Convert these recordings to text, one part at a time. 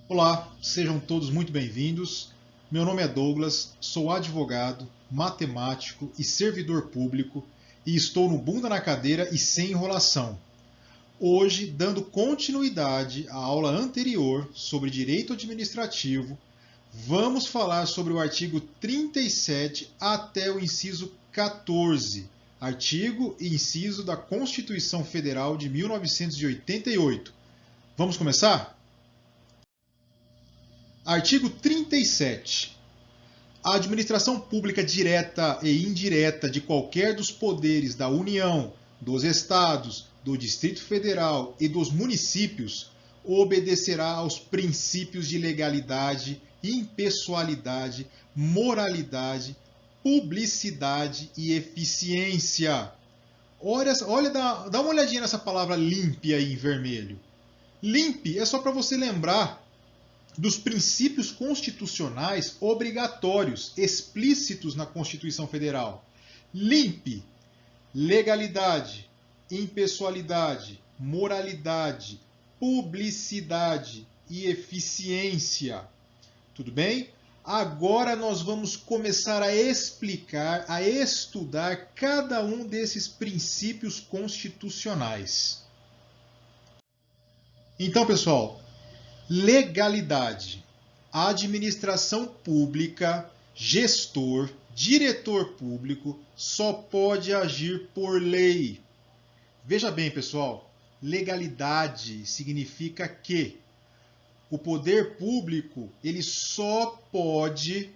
Olá, sejam todos muito bem-vindos. Meu nome é Douglas, sou advogado, matemático e servidor público e estou no bunda na cadeira e sem enrolação. Hoje, dando continuidade à aula anterior sobre direito administrativo, vamos falar sobre o artigo 37 até o inciso 14, artigo e inciso da Constituição Federal de 1988. Vamos começar? Artigo 37. A administração pública direta e indireta de qualquer dos poderes da União, dos Estados, do Distrito Federal e dos municípios obedecerá aos princípios de legalidade, impessoalidade, moralidade, publicidade e eficiência. Olha, dá uma olhadinha nessa palavra limpe aí em vermelho. Limpe é só para você lembrar dos princípios constitucionais obrigatórios, explícitos na Constituição Federal. Limpe, legalidade, impessoalidade, moralidade, publicidade e eficiência. Tudo bem? Agora nós vamos começar a explicar, a estudar cada um desses princípios constitucionais. Então, pessoal, legalidade. A administração pública, gestor, diretor público só pode agir por lei. Veja bem, pessoal, legalidade significa que o poder público ele só pode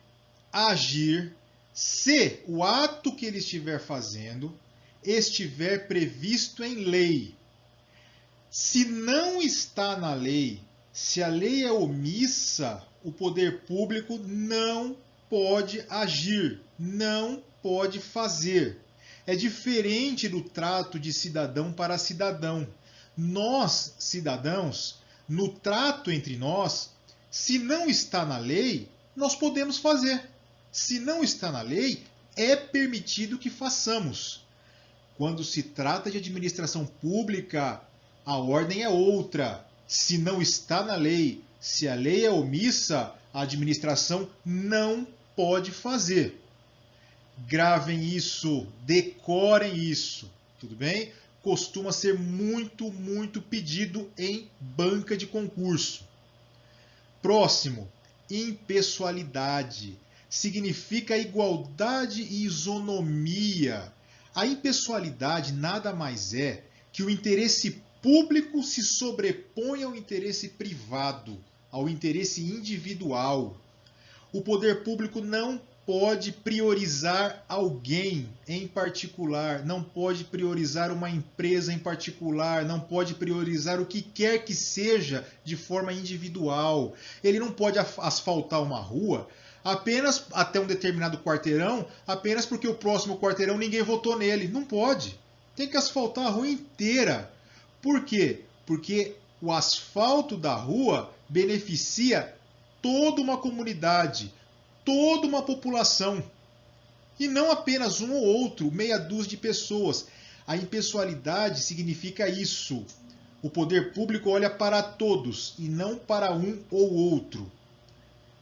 agir se o ato que ele estiver fazendo estiver previsto em lei. Se não está na lei, se a lei é omissa, o poder público não pode agir, não pode fazer. É diferente do trato de cidadão para cidadão. Nós, cidadãos, no trato entre nós, se não está na lei, nós podemos fazer. Se não está na lei, é permitido que façamos. Quando se trata de administração pública, a ordem é outra. Se não está na lei, se a lei é omissa, a administração não pode fazer. Gravem isso, decorem isso, tudo bem? Costuma ser muito pedido em banca de concurso. Próximo, impessoalidade. Significa igualdade e isonomia. A impessoalidade nada mais é que o interesse público se sobrepõe ao interesse privado, ao interesse individual. O poder público não pode priorizar alguém em particular, não pode priorizar uma empresa em particular, não pode priorizar o que quer que seja de forma individual. Ele não pode asfaltar uma rua apenas até um determinado quarteirão, apenas porque o próximo quarteirão ninguém votou nele. Não pode. Tem que asfaltar a rua inteira. Por quê? Porque o asfalto da rua beneficia toda uma comunidade, toda uma população. E não apenas um ou outro, meia dúzia de pessoas. A impessoalidade significa isso. O poder público olha para todos e não para um ou outro.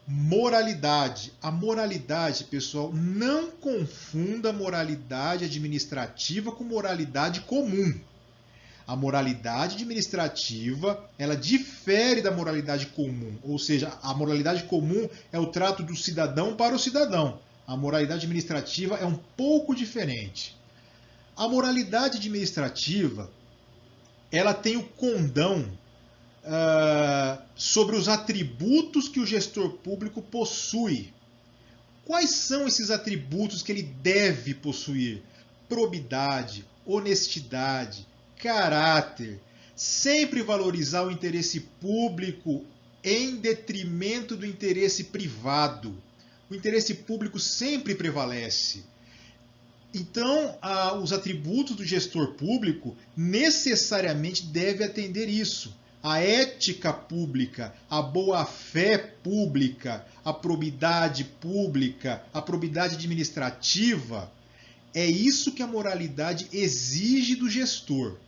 Moralidade. A moralidade, pessoal, não confunda moralidade administrativa com moralidade comum. A moralidade administrativa, ela difere da moralidade comum, ou seja, a moralidade comum é o trato do cidadão para o cidadão. A moralidade administrativa é um pouco diferente. A moralidade administrativa, ela tem o condão sobre os atributos que o gestor público possui. Quais são esses atributos que ele deve possuir? Probidade, honestidade, caráter, sempre valorizar o interesse público em detrimento do interesse privado. O interesse público sempre prevalece. Então, os atributos do gestor público necessariamente devem atender isso. A ética pública, a boa-fé pública, a probidade pública, a probidade administrativa, é isso que a moralidade exige do gestor.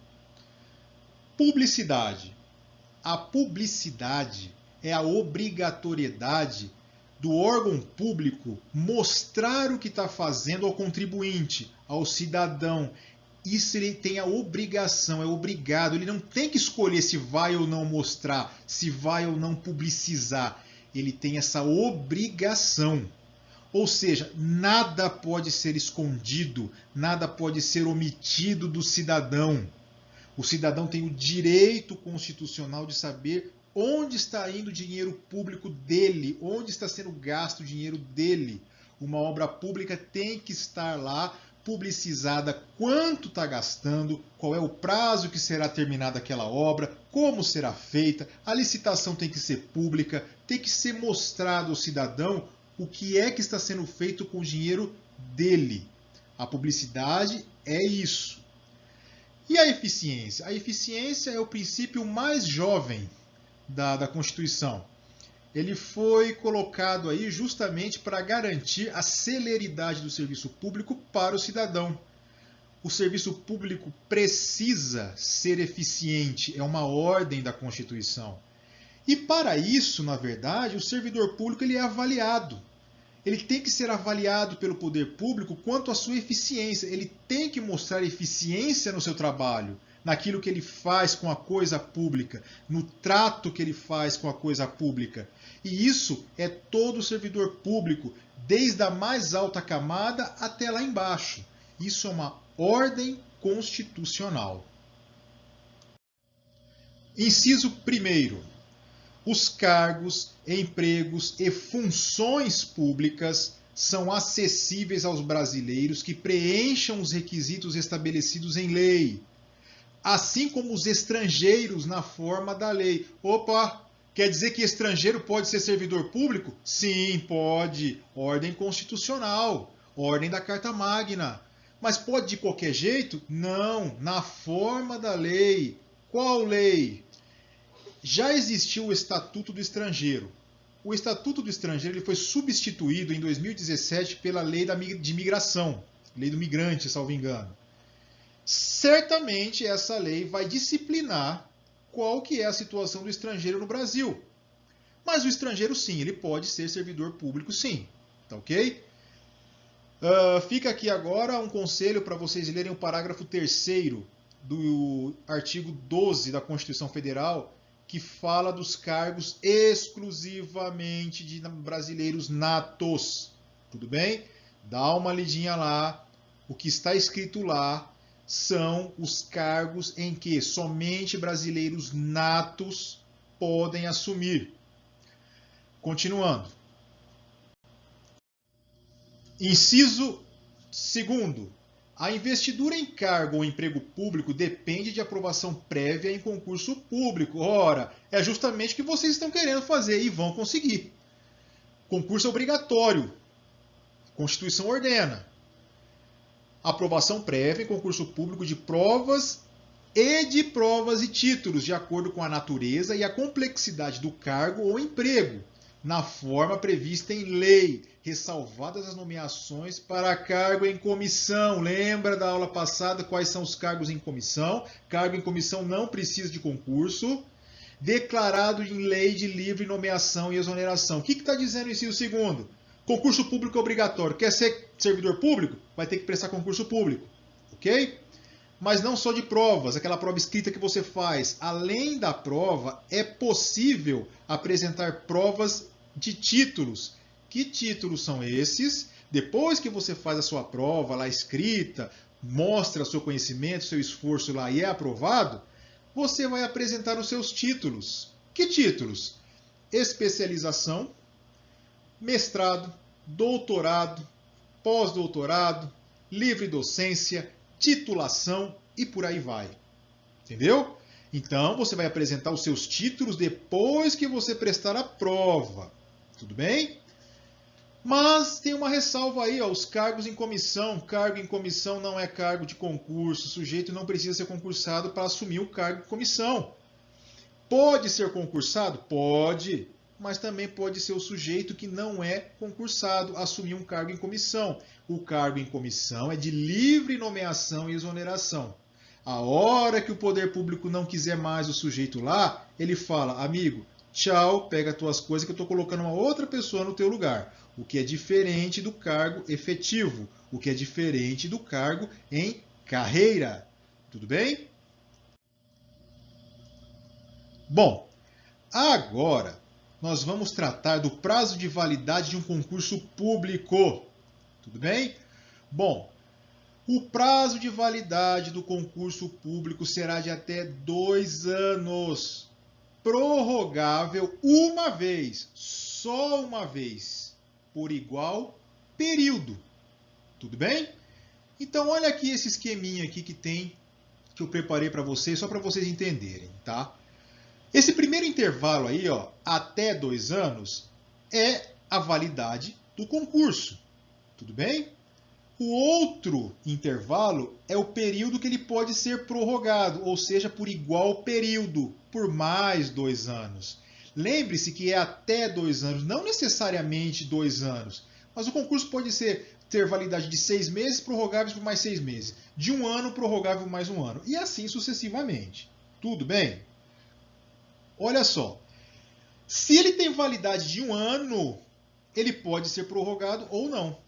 Publicidade. A publicidade é a obrigatoriedade do órgão público mostrar o que está fazendo ao contribuinte, ao cidadão. Isso ele tem a obrigação, é obrigado. Ele não tem que escolher se vai ou não mostrar, se vai ou não publicizar. Ele tem essa obrigação. Ou seja, nada pode ser escondido, nada pode ser omitido do cidadão. O cidadão tem o direito constitucional de saber onde está indo o dinheiro público dele, onde está sendo gasto o dinheiro dele. Uma obra pública tem que estar lá publicizada quanto está gastando, qual é o prazo que será terminada aquela obra, como será feita, a licitação tem que ser pública, tem que ser mostrado ao cidadão o que é que está sendo feito com o dinheiro dele. A publicidade é isso. E a eficiência? A eficiência é o princípio mais jovem da Constituição. Ele foi colocado aí justamente para garantir a celeridade do serviço público para o cidadão. O serviço público precisa ser eficiente, é uma ordem da Constituição. E para isso, na verdade, o servidor público ele é avaliado. Ele tem que ser avaliado pelo poder público quanto à sua eficiência. Ele tem que mostrar eficiência no seu trabalho, naquilo que ele faz com a coisa pública, no trato que ele faz com a coisa pública. E isso é todo servidor público, desde a mais alta camada até lá embaixo. Isso é uma ordem constitucional. Inciso 1º. Os cargos, empregos e funções públicas são acessíveis aos brasileiros que preencham os requisitos estabelecidos em lei, assim como os estrangeiros na forma da lei. Opa! Quer dizer que estrangeiro pode ser servidor público? Sim, pode. Ordem constitucional, ordem da Carta Magna. Mas pode de qualquer jeito? Não, na forma da lei. Qual lei? Já existiu o Estatuto do Estrangeiro. O Estatuto do Estrangeiro ele foi substituído em 2017 pela Lei de Migração, Lei do Migrante, salvo engano. Certamente essa lei vai disciplinar qual que é a situação do estrangeiro no Brasil. Mas o estrangeiro, sim, ele pode ser servidor público, sim. Tá ok? Fica aqui agora um conselho para vocês lerem o parágrafo 3º do artigo 12 da Constituição Federal, que fala dos cargos exclusivamente de brasileiros natos. Tudo bem? Dá uma lidinha lá. O que está escrito lá são os cargos em que somente brasileiros natos podem assumir. Continuando. Inciso 2º. A investidura em cargo ou emprego público depende de aprovação prévia em concurso público. Ora, é justamente o que vocês estão querendo fazer e vão conseguir. Concurso obrigatório. A Constituição ordena. Aprovação prévia em concurso público de provas e títulos, de acordo com a natureza e a complexidade do cargo ou emprego, na forma prevista em lei, ressalvadas as nomeações para cargo em comissão. Lembra da aula passada quais são os cargos em comissão? Cargo em comissão não precisa de concurso. Declarado em lei de livre nomeação e exoneração. O que está dizendo o inciso 2º? Concurso público obrigatório. Quer ser servidor público? Vai ter que prestar concurso público. Ok? Mas não só de provas, aquela prova escrita que você faz. Além da prova, é possível apresentar provas de títulos. Que títulos são esses? Depois que você faz a sua prova lá escrita, mostra seu conhecimento, seu esforço lá e é aprovado, você vai apresentar os seus títulos. Que títulos? Especialização, mestrado, doutorado, pós-doutorado, livre docência, titulação e por aí vai. Entendeu? Então, você vai apresentar os seus títulos depois que você prestar a prova. Tudo bem? Mas tem uma ressalva aí, ó, os cargos em comissão. Cargo em comissão não é cargo de concurso. O sujeito não precisa ser concursado para assumir o cargo de comissão. Pode ser concursado? Pode. Mas também pode ser o sujeito que não é concursado assumir um cargo em comissão. O cargo em comissão é de livre nomeação e exoneração. A hora que o poder público não quiser mais o sujeito lá, ele fala, amigo, tchau, pega as tuas coisas que eu estou colocando uma outra pessoa no teu lugar. O que é diferente do cargo efetivo, o que é diferente do cargo em carreira. Tudo bem? Bom, agora nós vamos tratar do prazo de validade de um concurso público. Tudo bem? Bom, o prazo de validade do concurso público será de até 2 anos, prorrogável uma vez, só uma vez, por igual período. Tudo bem? Então, olha aqui esse esqueminha aqui que eu preparei para vocês, só para vocês entenderem, tá? Esse primeiro intervalo aí, ó, até 2 anos, é a validade do concurso. Tudo bem? O outro intervalo é o período que ele pode ser prorrogado, ou seja, por igual período, por mais 2 anos. Lembre-se que é até 2 anos, não necessariamente 2 anos, mas o concurso pode ter validade de 6 meses, prorrogáveis por mais 6 meses, de 1 ano, prorrogável por mais 1 ano, e assim sucessivamente. Tudo bem? Olha só, se ele tem validade de 1 ano, ele pode ser prorrogado ou não.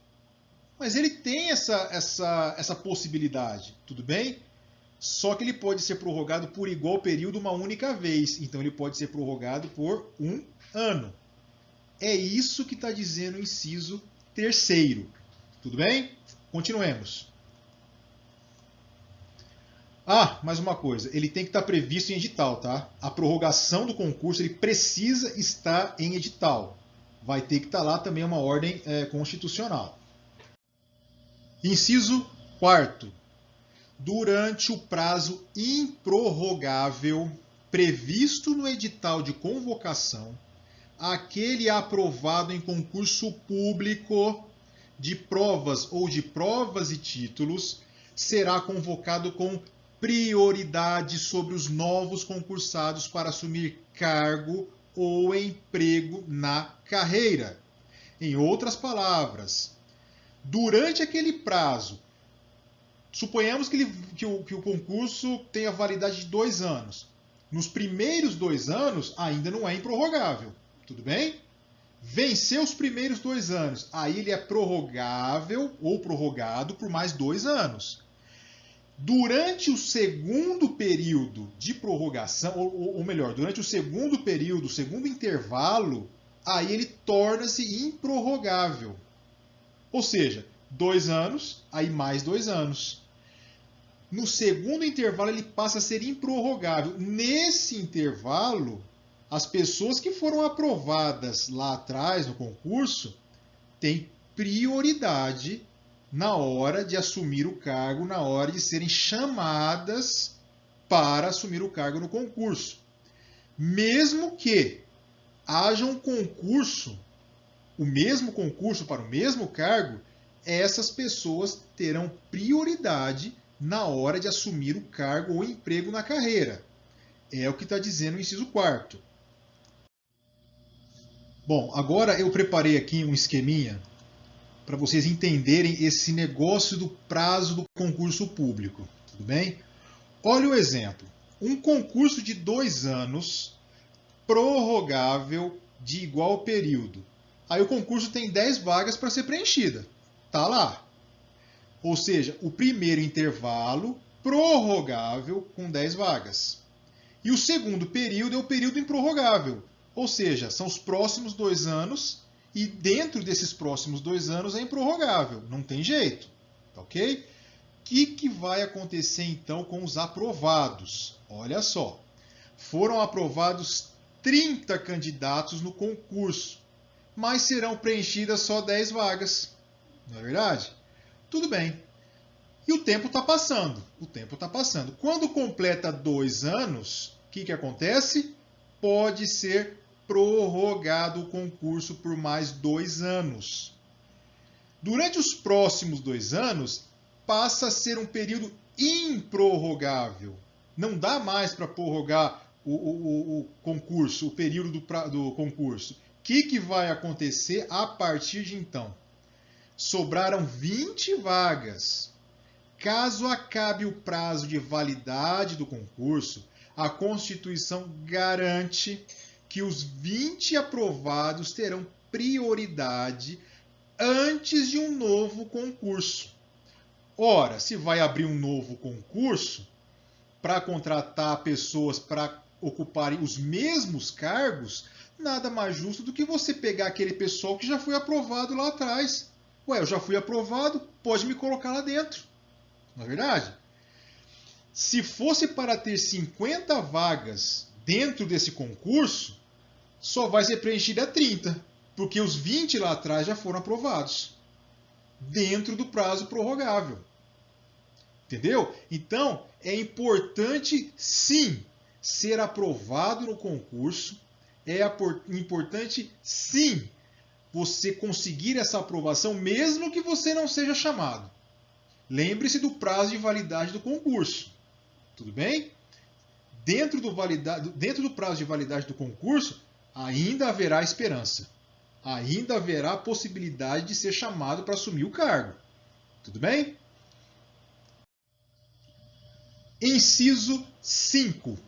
Mas ele tem essa possibilidade, tudo bem? Só que ele pode ser prorrogado por igual período uma única vez. Então ele pode ser prorrogado por 1 ano. É isso que está dizendo o inciso 3º. Tudo bem? Continuemos. Ah, mais uma coisa. Ele tem que estar previsto em edital, tá? A prorrogação do concurso ele precisa estar em edital. Vai ter que estar lá também uma ordem constitucional. Inciso 4º. Durante o prazo improrrogável previsto no edital de convocação, aquele aprovado em concurso público de provas ou de provas e títulos será convocado com prioridade sobre os novos concursados para assumir cargo ou emprego na carreira. Em outras palavras, durante aquele prazo, suponhamos que o concurso tenha validade de 2 anos. Nos primeiros 2 anos, ainda não é improrrogável. Tudo bem? Venceu os primeiros 2 anos, aí ele é prorrogável ou prorrogado por mais 2 anos. Durante o segundo período de prorrogação, ou melhor, durante o segundo período, o segundo intervalo, aí ele torna-se improrrogável. Ou seja, 2 anos, aí mais 2 anos. No segundo intervalo, ele passa a ser improrrogável. Nesse intervalo, as pessoas que foram aprovadas lá atrás no concurso têm prioridade na hora de assumir o cargo, na hora de serem chamadas para assumir o cargo no concurso. Mesmo que haja um concurso, o mesmo concurso para o mesmo cargo, essas pessoas terão prioridade na hora de assumir o cargo ou emprego na carreira. É o que está dizendo o inciso 4º. Bom, agora eu preparei aqui um esqueminha para vocês entenderem esse negócio do prazo do concurso público. Tudo bem? Olha o exemplo. Um concurso de 2 anos, prorrogável de igual período. Aí o concurso tem 10 vagas para ser preenchida. Tá lá. Ou seja, o primeiro intervalo prorrogável com 10 vagas. E o segundo período é o período improrrogável. Ou seja, são os próximos 2 anos e dentro desses próximos 2 anos é improrrogável. Não tem jeito. Tá ok? O que vai acontecer então com os aprovados? Olha só. Foram aprovados 30 candidatos no concurso, mas serão preenchidas só 10 vagas. Não é verdade? Tudo bem. E o tempo está passando. O tempo está passando. Quando completa 2 anos, o que acontece? Pode ser prorrogado o concurso por mais 2 anos. Durante os próximos 2 anos, passa a ser um período improrrogável. Não dá mais para prorrogar o concurso, o período do concurso. O que vai acontecer a partir de então? Sobraram 20 vagas. Caso acabe o prazo de validade do concurso, a Constituição garante que os 20 aprovados terão prioridade antes de um novo concurso. Ora, se vai abrir um novo concurso para contratar pessoas para ocuparem os mesmos cargos, nada mais justo do que você pegar aquele pessoal que já foi aprovado lá atrás. Ué, eu já fui aprovado, pode me colocar lá dentro. Não é verdade? Se fosse para ter 50 vagas dentro desse concurso, só vai ser preenchida 30, porque os 20 lá atrás já foram aprovados, dentro do prazo prorrogável. Entendeu? Então, é importante, sim, ser aprovado no concurso. É importante, sim, você conseguir essa aprovação, mesmo que você não seja chamado. Lembre-se do prazo de validade do concurso. Tudo bem? Dentro do prazo de validade do concurso, ainda haverá esperança. Ainda haverá possibilidade de ser chamado para assumir o cargo. Tudo bem? Inciso 5.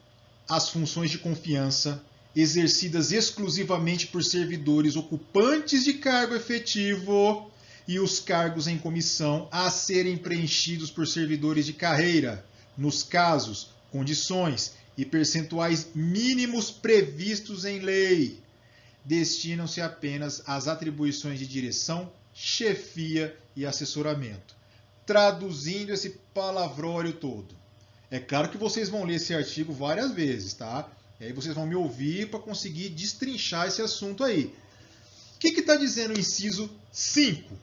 As funções de confiança exercidas exclusivamente por servidores ocupantes de cargo efetivo e os cargos em comissão a serem preenchidos por servidores de carreira, nos casos, condições e percentuais mínimos previstos em lei. Destinam-se apenas às atribuições de direção, chefia e assessoramento. Traduzindo esse palavrório todo. É claro que vocês vão ler esse artigo várias vezes, tá? E aí vocês vão me ouvir para conseguir destrinchar esse assunto aí. O que está dizendo o inciso 5?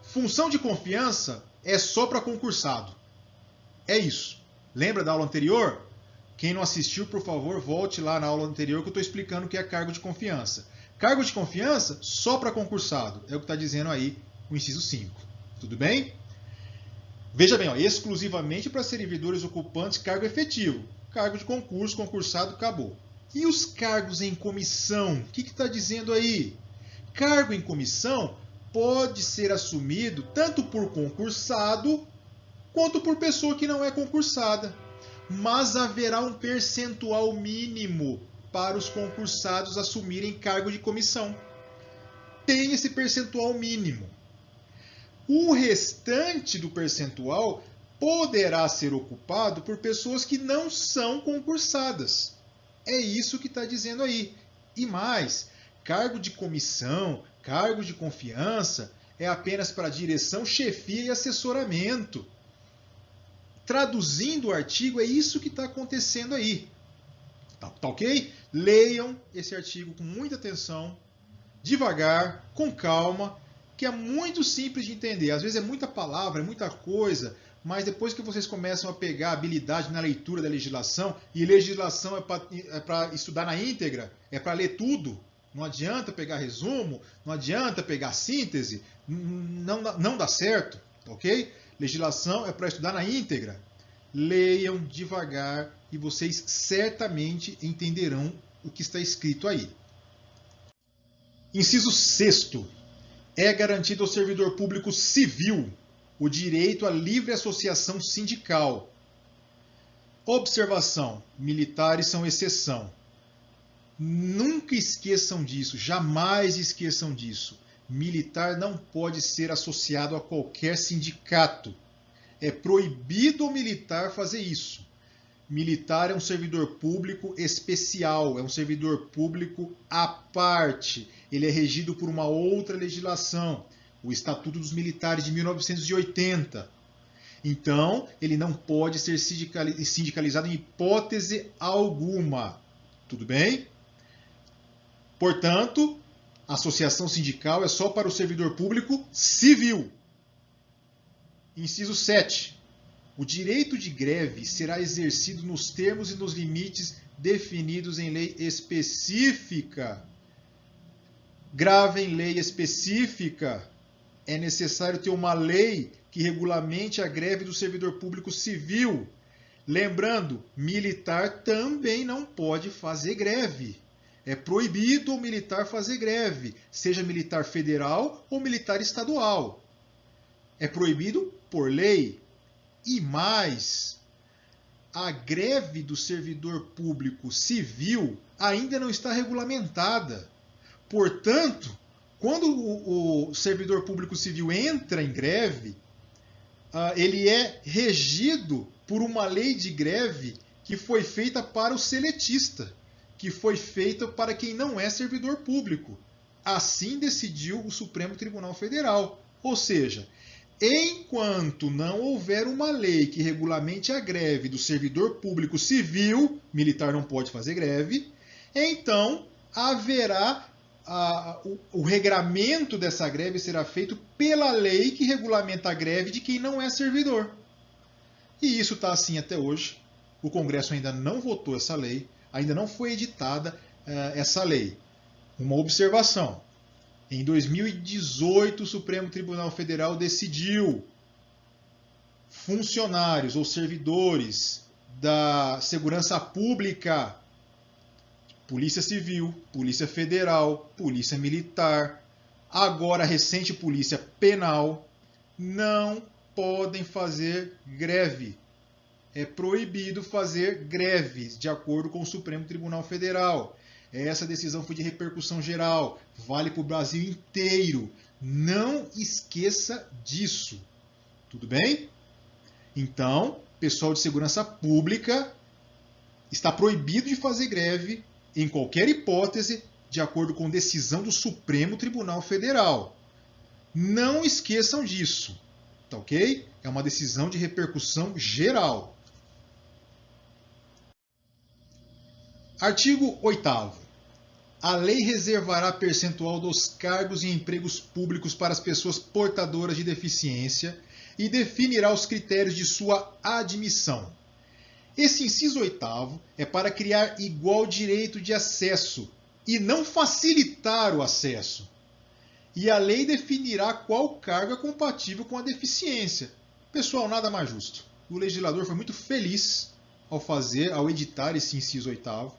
Função de confiança é só para concursado. É isso. Lembra da aula anterior? Quem não assistiu, por favor, volte lá na aula anterior que eu estou explicando o que é cargo de confiança. Cargo de confiança só para concursado. É o que está dizendo aí o inciso 5. Tudo bem? Veja bem, ó, exclusivamente para servidores ocupantes cargo efetivo. Cargo de concurso, concursado, acabou. E os cargos em comissão? O que está dizendo aí? Cargo em comissão pode ser assumido tanto por concursado quanto por pessoa que não é concursada. Mas haverá um percentual mínimo para os concursados assumirem cargo de comissão. Tem esse percentual mínimo. O restante do percentual poderá ser ocupado por pessoas que não são concursadas. É isso que está dizendo aí. E mais, cargo de comissão, cargo de confiança é apenas para direção, chefia e assessoramento. Traduzindo o artigo, é isso que está acontecendo aí. Tá ok? Leiam esse artigo com muita atenção, devagar, com calma, que é muito simples de entender. Às vezes é muita palavra, é muita coisa, mas depois que vocês começam a pegar habilidade na leitura da legislação, e legislação é para estudar na íntegra, é para ler tudo, não adianta pegar resumo, não adianta pegar síntese, não dá certo, ok? Legislação é para estudar na íntegra. Leiam devagar e vocês certamente entenderão o que está escrito aí. Inciso 6º. É garantido ao servidor público civil o direito à livre associação sindical. Observação: militares são exceção. Nunca esqueçam disso, jamais esqueçam disso. Militar não pode ser associado a qualquer sindicato. É proibido ao militar fazer isso. Militar é um servidor público especial, é um servidor público à parte. Ele é regido por uma outra legislação, o Estatuto dos Militares de 1980. Então, ele não pode ser sindicalizado em hipótese alguma. Tudo bem? Portanto, a associação sindical é só para o servidor público civil. Inciso 7. O direito de greve será exercido nos termos e nos limites definidos em lei específica. Gravem lei específica. É necessário ter uma lei que regulamente a greve do servidor público civil. Lembrando, militar também não pode fazer greve. É proibido o militar fazer greve, seja militar federal ou militar estadual. É proibido por lei. E mais, a greve do servidor público civil ainda não está regulamentada. Portanto, quando o servidor público civil entra em greve, ele é regido por uma lei de greve que foi feita para o seletista, que foi feita para quem não é servidor público. Assim decidiu o Supremo Tribunal Federal. Ou seja, enquanto não houver uma lei que regulamente a greve do servidor público civil, militar não pode fazer greve, então haverá o regramento dessa greve será feito pela lei que regulamenta a greve de quem não é servidor. E isso está assim até hoje. O Congresso ainda não votou essa lei, ainda não foi editada essa lei. Uma observação. Em 2018, o Supremo Tribunal Federal decidiu funcionários ou servidores da segurança pública, Polícia Civil, Polícia Federal, Polícia Militar, agora a recente Polícia Penal, não podem fazer greve. É proibido fazer greves, de acordo com o Supremo Tribunal Federal. Essa decisão foi de repercussão geral, vale para o Brasil inteiro. Não esqueça disso. Tudo bem? Então, pessoal de segurança pública está proibido de fazer greve em qualquer hipótese, de acordo com decisão do Supremo Tribunal Federal. Não esqueçam disso, tá ok? É uma decisão de repercussão geral. Artigo 8º. A lei reservará percentual dos cargos e empregos públicos para as pessoas portadoras de deficiência e definirá os critérios de sua admissão. Esse inciso 8º é para criar igual direito de acesso e não facilitar o acesso. E a lei definirá qual cargo é compatível com a deficiência. Pessoal, nada mais justo. O legislador foi muito feliz ao editar esse inciso 8º.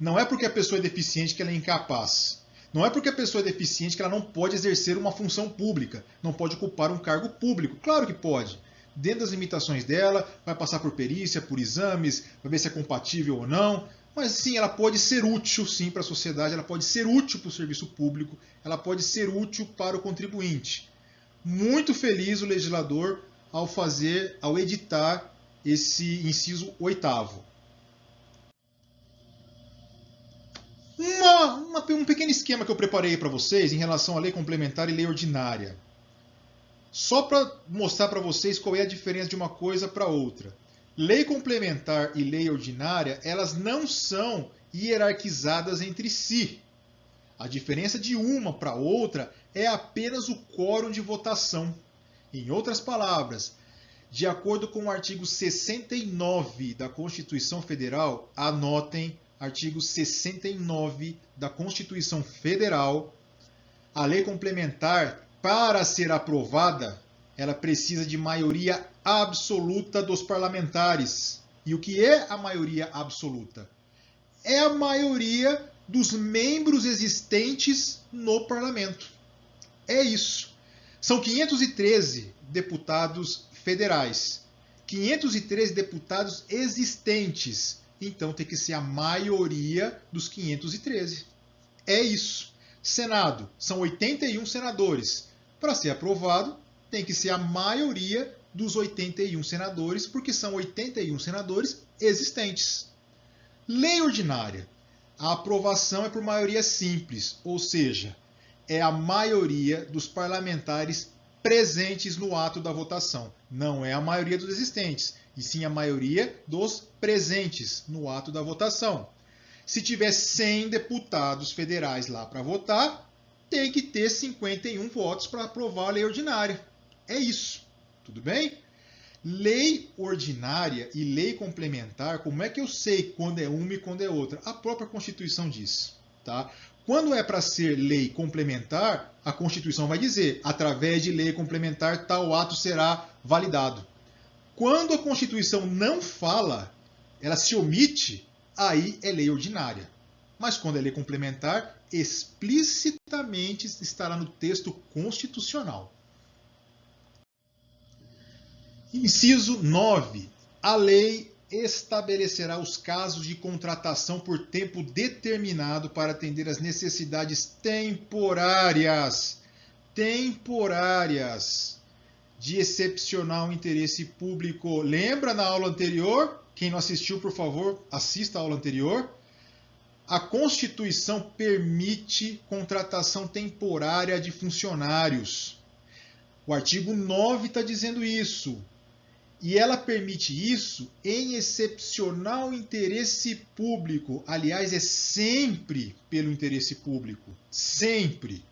Não é porque a pessoa é deficiente que ela é incapaz. Não é porque a pessoa é deficiente que ela não pode exercer uma função pública, não pode ocupar um cargo público. Claro que pode. Dentro das limitações dela, vai passar por perícia, por exames, vai ver se é compatível ou não. Mas sim, ela pode ser útil sim para a sociedade, ela pode ser útil para o serviço público, ela pode ser útil para o contribuinte. Muito feliz o legislador ao editar esse inciso 8º. Um pequeno esquema que eu preparei para vocês em relação à lei complementar e lei ordinária. Só para mostrar para vocês qual é a diferença de uma coisa para outra. Lei complementar e lei ordinária, elas não são hierarquizadas entre si. A diferença de uma para outra é apenas o quórum de votação. Em outras palavras, de acordo com o artigo 69 da Constituição Federal, anotem, artigo 69 da Constituição Federal, a lei complementar, para ser aprovada, ela precisa de maioria absoluta dos parlamentares. E o que é a maioria absoluta? É a maioria dos membros existentes no parlamento. É isso. São 513 deputados federais, 513 deputados existentes. Então tem que ser a maioria dos 513. É isso. Senado, são 81 senadores. Para ser aprovado, tem que ser a maioria dos 81 senadores, porque são 81 senadores existentes. Lei ordinária. A aprovação é por maioria simples, ou seja, é a maioria dos parlamentares presentes no ato da votação. Não é a maioria dos existentes, e sim a maioria dos presentes no ato da votação. Se tiver 100 deputados federais lá para votar, tem que ter 51 votos para aprovar a lei ordinária. É isso. Tudo bem? Lei ordinária e lei complementar, como é que eu sei quando é uma e quando é outra? A própria Constituição diz. Tá? Quando é para ser lei complementar, a Constituição vai dizer, através de lei complementar, tal ato será validado. Quando a Constituição não fala, ela se omite, aí é lei ordinária. Mas quando é lei complementar, explicitamente estará no texto constitucional. Inciso 9. A lei estabelecerá os casos de contratação por tempo determinado para atender às necessidades temporárias de excepcional interesse público. Lembra na aula anterior? Quem não assistiu, por favor, assista a aula anterior. A Constituição permite contratação temporária de funcionários. O artigo 9 está dizendo isso. E ela permite isso em excepcional interesse público. Aliás, é sempre pelo interesse público. Sempre.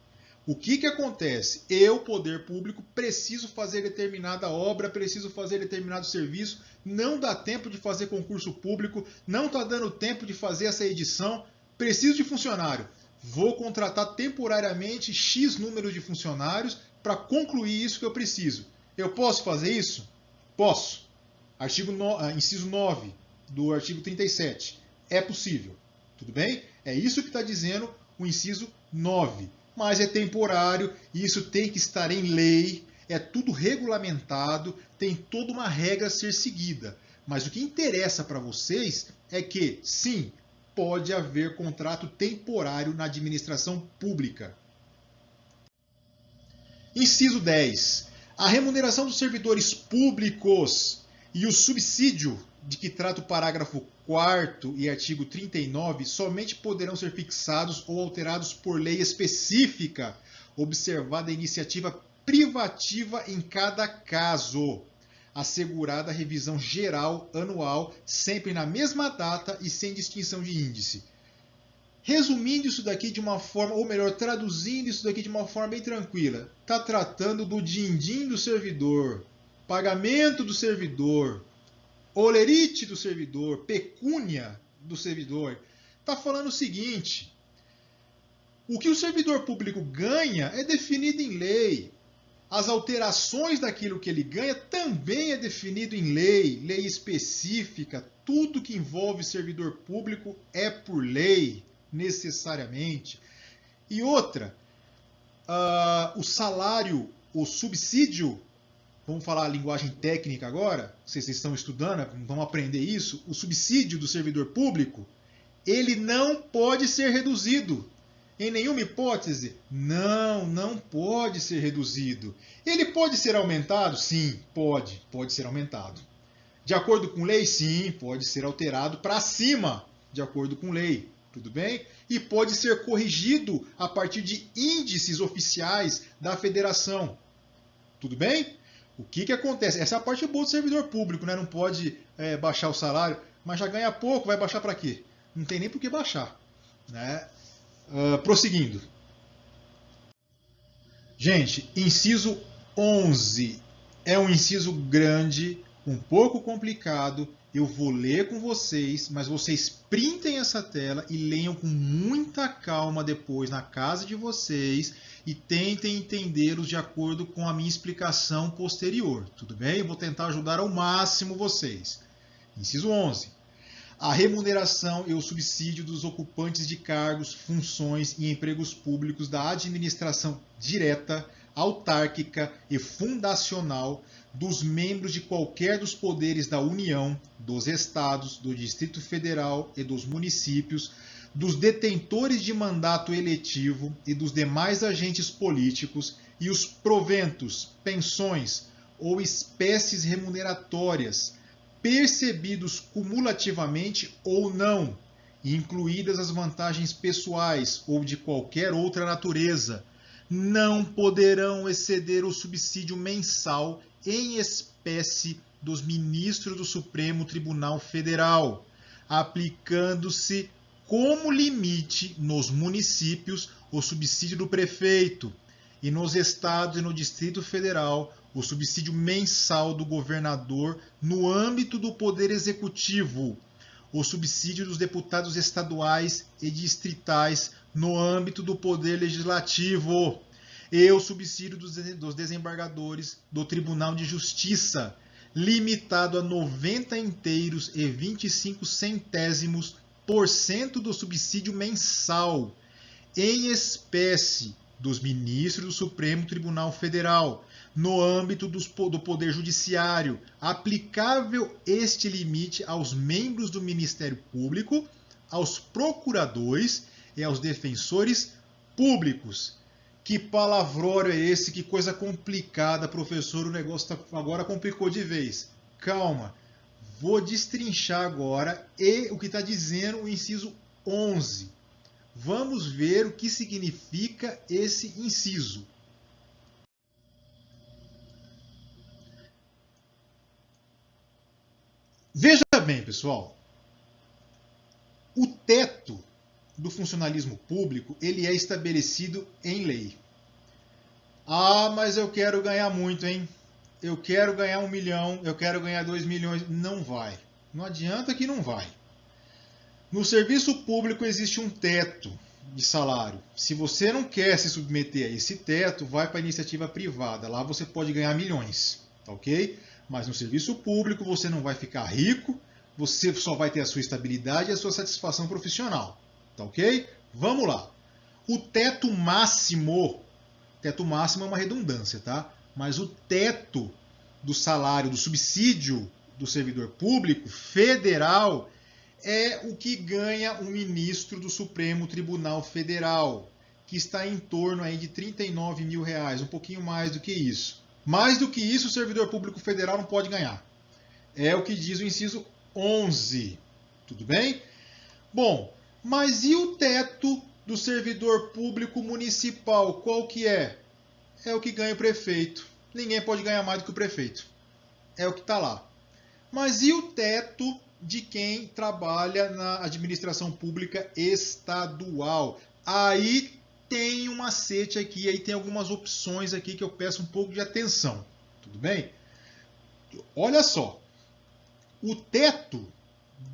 O que acontece? Eu, poder público, preciso fazer determinada obra, preciso fazer determinado serviço, não dá tempo de fazer concurso público, não está dando tempo de fazer essa edição, preciso de funcionário. Vou contratar temporariamente X número de funcionários para concluir isso que eu preciso. Eu posso fazer isso? Posso. Inciso 9 do artigo 37. É possível. Tudo bem? É isso que está dizendo o inciso 9. Mas é temporário, e isso tem que estar em lei, é tudo regulamentado, tem toda uma regra a ser seguida. Mas o que interessa para vocês é que, sim, pode haver contrato temporário na administração pública. Inciso 10. A remuneração dos servidores públicos e o subsídio de que trata o parágrafo 4º e artigo 39 somente poderão ser fixados ou alterados por lei específica, observada a iniciativa privativa em cada caso, assegurada a revisão geral anual, sempre na mesma data e sem distinção de índice. Resumindo isso daqui de uma forma, ou melhor, traduzindo isso daqui de uma forma bem tranquila, está tratando do din-din do servidor, pagamento do servidor, olerite do servidor, pecúnia do servidor. Está falando o seguinte: o que o servidor público ganha é definido em lei. As alterações daquilo que ele ganha também é definido em lei, lei específica. Tudo que envolve servidor público é por lei, necessariamente. E outra, o salário, o subsídio, vamos falar a linguagem técnica agora, vocês estão estudando, vão aprender isso, o subsídio do servidor público, ele não pode ser reduzido. Em nenhuma hipótese, não pode ser reduzido. Ele pode ser aumentado? Sim, pode ser aumentado. De acordo com lei? Sim, pode ser alterado para cima, de acordo com lei. Tudo bem? E pode ser corrigido a partir de índices oficiais da federação. Tudo bem? O que acontece? Essa é a parte boa do servidor público, né? Não pode baixar o salário, mas já ganha pouco, vai baixar para quê? Não tem nem por que baixar, né? Prosseguindo. Gente, inciso 11 é um inciso grande, um pouco complicado. Eu vou ler com vocês, mas vocês printem essa tela e leiam com muita calma depois na casa de vocês e tentem entendê-los de acordo com a minha explicação posterior. Tudo bem? Eu vou tentar ajudar ao máximo vocês. Inciso 11. A remuneração e o subsídio dos ocupantes de cargos, funções e empregos públicos da administração direta, autárquica e fundacional, dos membros de qualquer dos poderes da União, dos Estados, do Distrito Federal e dos municípios, dos detentores de mandato eletivo e dos demais agentes políticos, e os proventos, pensões ou espécies remuneratórias, percebidos cumulativamente ou não, incluídas as vantagens pessoais ou de qualquer outra natureza, não poderão exceder o subsídio mensal em espécie dos ministros do Supremo Tribunal Federal, aplicando-se como limite nos municípios o subsídio do prefeito e nos estados e no Distrito Federal o subsídio mensal do governador no âmbito do Poder Executivo, o subsídio dos deputados estaduais e distritais no âmbito do Poder Legislativo e o subsídio dos desembargadores do Tribunal de Justiça, limitado a 90 inteiros e 25 centésimos % do subsídio mensal, em espécie, dos ministros do Supremo Tribunal Federal, no âmbito do Poder Judiciário, aplicável este limite aos membros do Ministério Público, aos procuradores e aos defensores públicos. Que palavrório é esse? Que coisa complicada, professor. O negócio agora complicou de vez. Calma. Vou destrinchar agora o que está dizendo o inciso 11. Vamos ver o que significa esse inciso. Veja bem, pessoal. O teto do funcionalismo público, ele é estabelecido em lei. Ah, mas eu quero ganhar muito, hein? Eu quero ganhar 1 milhão, eu quero ganhar 2 milhões. Não vai. Não adianta que não vai. No serviço público existe um teto de salário. Se você não quer se submeter a esse teto, vai para a iniciativa privada. Lá você pode ganhar milhões, tá ok? Mas no serviço público você não vai ficar rico, você só vai ter a sua estabilidade e a sua satisfação profissional, tá ok? Vamos lá. O teto máximo é uma redundância, tá? Mas o teto do salário, do subsídio do servidor público federal é o que ganha o ministro do Supremo Tribunal Federal, que está em torno aí de R$39 mil, um pouquinho mais do que isso. Mais do que isso, o servidor público federal não pode ganhar. É o que diz o inciso 11. Tudo bem? Bom, mas e o teto do servidor público municipal? Qual que é? É o que ganha o prefeito. Ninguém pode ganhar mais do que o prefeito. É o que está lá. Mas e o teto de quem trabalha na administração pública estadual? Aí tem um macete aqui, aí tem algumas opções aqui que eu peço um pouco de atenção. Tudo bem? Olha só. O teto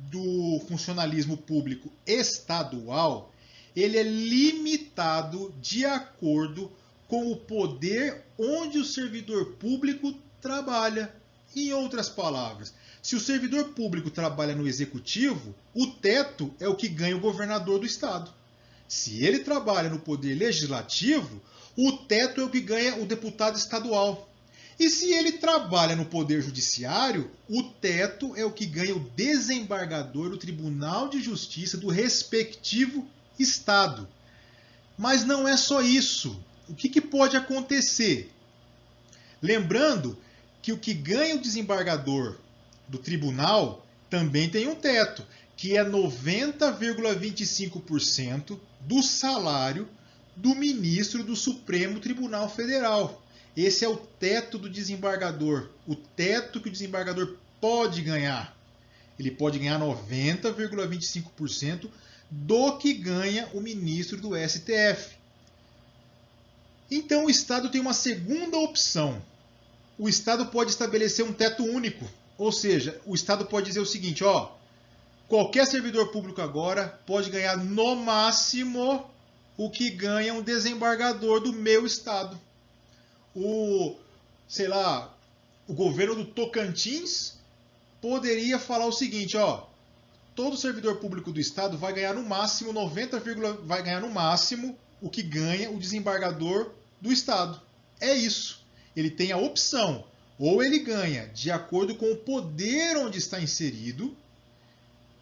do funcionalismo público estadual, ele é limitado de acordo com o poder onde o servidor público trabalha. Em outras palavras, se o servidor público trabalha no executivo, o teto é o que ganha o governador do estado. Se ele trabalha no poder legislativo, o teto é o que ganha o deputado estadual. E se ele trabalha no poder judiciário, o teto é o que ganha o desembargador do Tribunal de Justiça do respectivo estado. Mas não é só isso. O que pode acontecer? Lembrando que o que ganha o desembargador do tribunal também tem um teto, que é 90,25% do salário do ministro do Supremo Tribunal Federal. Esse é o teto do desembargador, o teto que o desembargador pode ganhar. Ele pode ganhar 90,25% do que ganha o ministro do STF. Então o Estado tem uma segunda opção. O Estado pode estabelecer um teto único. Ou seja, o Estado pode dizer o seguinte, ó, qualquer servidor público agora pode ganhar no máximo o que ganha um desembargador do meu estado. O governo do Tocantins poderia falar o seguinte, ó, todo servidor público do estado vai ganhar no máximo vai ganhar no máximo o que ganha o desembargador do estado. É isso. Ele tem a opção, ou ele ganha de acordo com o poder onde está inserido,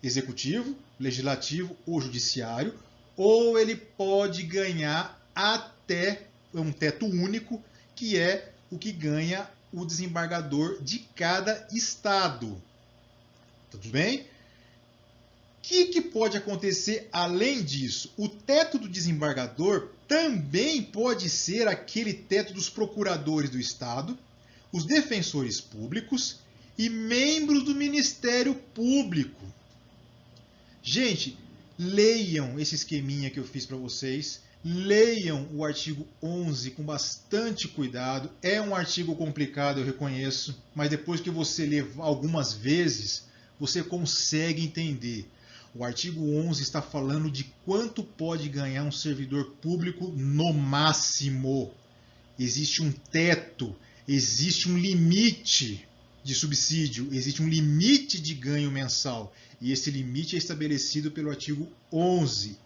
executivo, legislativo ou judiciário, ou ele pode ganhar até um teto único, que é o que ganha o desembargador de cada estado. Tudo bem? O que pode acontecer além disso? O teto do desembargador também pode ser aquele teto dos procuradores do Estado, os defensores públicos e membros do Ministério Público. Gente, leiam esse esqueminha que eu fiz para vocês, leiam o artigo 11 com bastante cuidado. É um artigo complicado, eu reconheço, mas depois que você lê algumas vezes, você consegue entender. O artigo 11 está falando de quanto pode ganhar um servidor público no máximo. Existe um teto, existe um limite de subsídio, existe um limite de ganho mensal. E esse limite é estabelecido pelo artigo 11.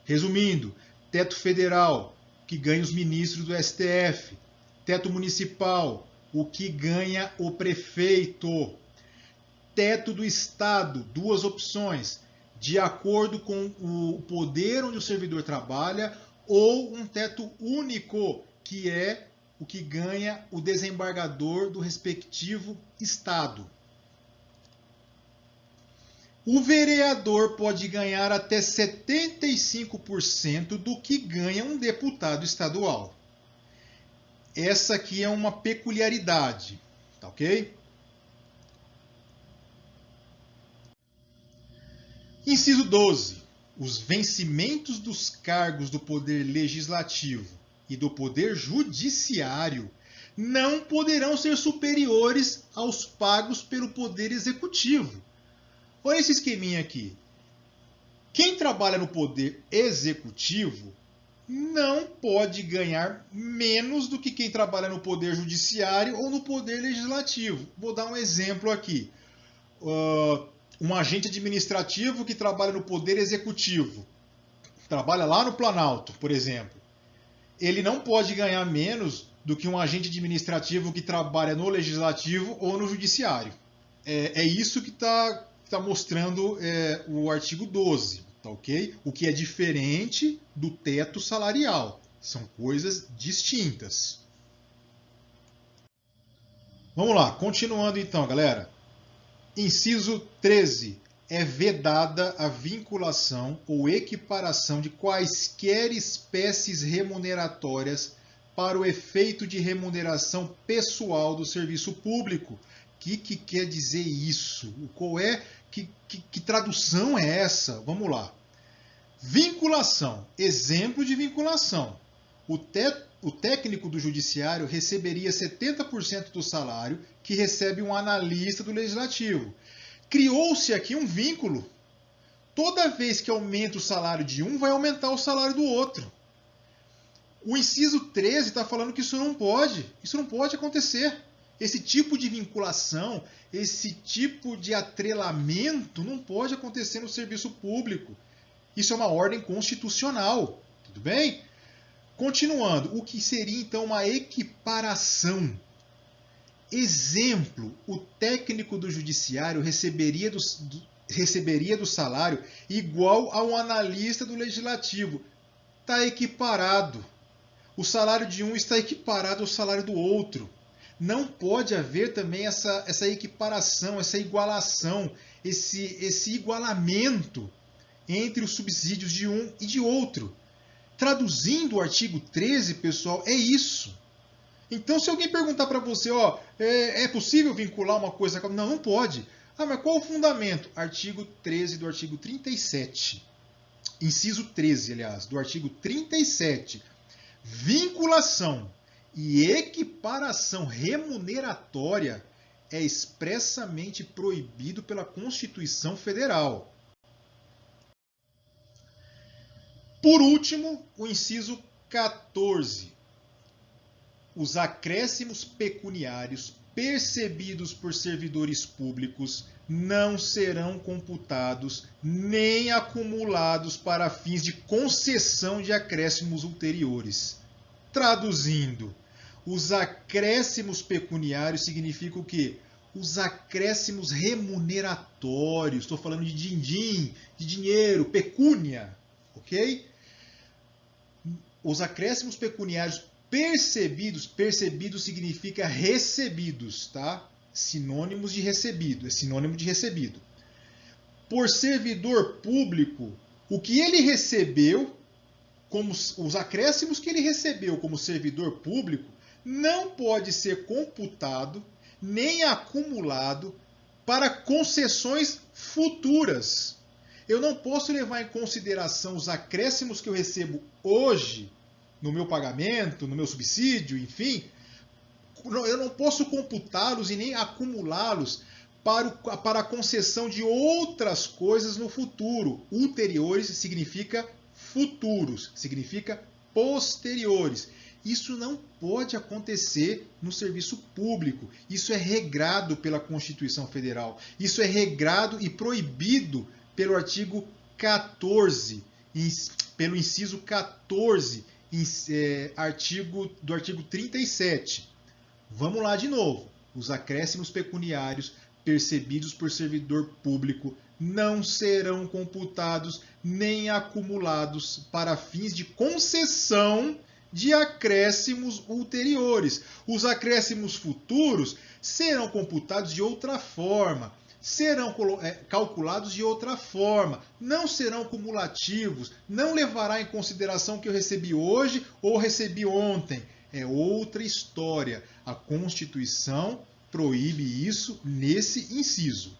Resumindo, teto federal, que ganha os ministros do STF. Teto municipal, o que ganha o prefeito. Teto do Estado, duas opções, de acordo com o poder onde o servidor trabalha, ou um teto único, que é o que ganha o desembargador do respectivo estado. O vereador pode ganhar até 75% do que ganha um deputado estadual. Essa aqui é uma peculiaridade, tá ok? Inciso 12. Os vencimentos dos cargos do Poder Legislativo e do Poder Judiciário não poderão ser superiores aos pagos pelo Poder Executivo. Olha esse esqueminha aqui. Quem trabalha no Poder Executivo não pode ganhar menos do que quem trabalha no Poder Judiciário ou no Poder Legislativo. Vou dar um exemplo aqui. Um agente administrativo que trabalha no Poder Executivo, trabalha lá no Planalto, por exemplo, ele não pode ganhar menos do que um agente administrativo que trabalha no Legislativo ou no Judiciário. É isso que está mostrando o artigo 12, tá ok? O que é diferente do teto salarial. São coisas distintas. Vamos lá, continuando então, galera. Inciso 13. É vedada a vinculação ou equiparação de quaisquer espécies remuneratórias para o efeito de remuneração pessoal do serviço público. O que quer dizer isso? Qual é? Que tradução é essa? Vamos lá. Vinculação. Exemplo de vinculação. O técnico do judiciário receberia 70% do salário que recebe um analista do legislativo. Criou-se aqui um vínculo. Toda vez que aumenta o salário de um, vai aumentar o salário do outro. O inciso 13 está falando que isso não pode. Isso não pode acontecer. Esse tipo de vinculação, esse tipo de atrelamento não pode acontecer no serviço público. Isso é uma ordem constitucional. Tudo bem? Continuando, o que seria então uma equiparação? Exemplo, o técnico do judiciário receberia do salário igual ao analista do legislativo. Está equiparado. O salário de um está equiparado ao salário do outro. Não pode haver também essa equiparação, essa igualação, esse igualamento entre os subsídios de um e de outro. Traduzindo o artigo 13, pessoal, é isso. Então, se alguém perguntar para você, é possível vincular uma coisa com... Não, não pode. Ah, mas qual o fundamento? Artigo 13 do artigo 37. Inciso 13, aliás, do artigo 37. Vinculação e equiparação remuneratória é expressamente proibido pela Constituição Federal. Por último, o inciso 14. Os acréscimos pecuniários percebidos por servidores públicos não serão computados nem acumulados para fins de concessão de acréscimos ulteriores. Traduzindo, os acréscimos pecuniários significam o quê? Os acréscimos remuneratórios. Estou falando de din-din, de dinheiro, pecúnia, ok? Os acréscimos pecuniários percebidos significa recebidos, tá? Sinônimos de recebido, é sinônimo de recebido. Por servidor público, o que ele recebeu, como os acréscimos que ele recebeu como servidor público, não pode ser computado nem acumulado para concessões futuras. Eu não posso levar em consideração os acréscimos que eu recebo hoje, no meu pagamento, no meu subsídio, enfim. Eu não posso computá-los e nem acumulá-los para a concessão de outras coisas no futuro. Ulteriores significa futuros, significa posteriores. Isso não pode acontecer no serviço público. Isso é regrado pela Constituição Federal. Isso é regrado e proibido pelo artigo 14, pelo inciso 14, do artigo 37. Vamos lá de novo. Os acréscimos pecuniários percebidos por servidor público não serão computados nem acumulados para fins de concessão de acréscimos ulteriores. Os acréscimos futuros serão computados de outra forma, serão calculados de outra forma, não serão cumulativos, não levará em consideração que eu recebi hoje ou recebi ontem. É outra história. A Constituição proíbe isso nesse inciso.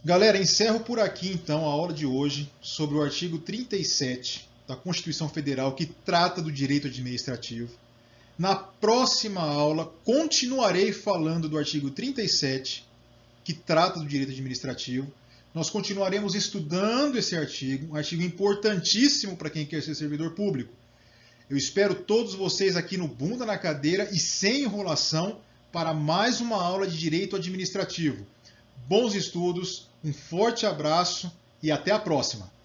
Galera, encerro por aqui então a aula de hoje sobre o artigo 37 da Constituição Federal, que trata do direito administrativo. Na próxima aula continuarei falando do artigo 37, que trata do direito administrativo. Nós continuaremos estudando esse artigo, um artigo importantíssimo para quem quer ser servidor público. Eu espero todos vocês aqui no Bunda na Cadeira e sem enrolação para mais uma aula de direito administrativo. Bons estudos, um forte abraço e até a próxima!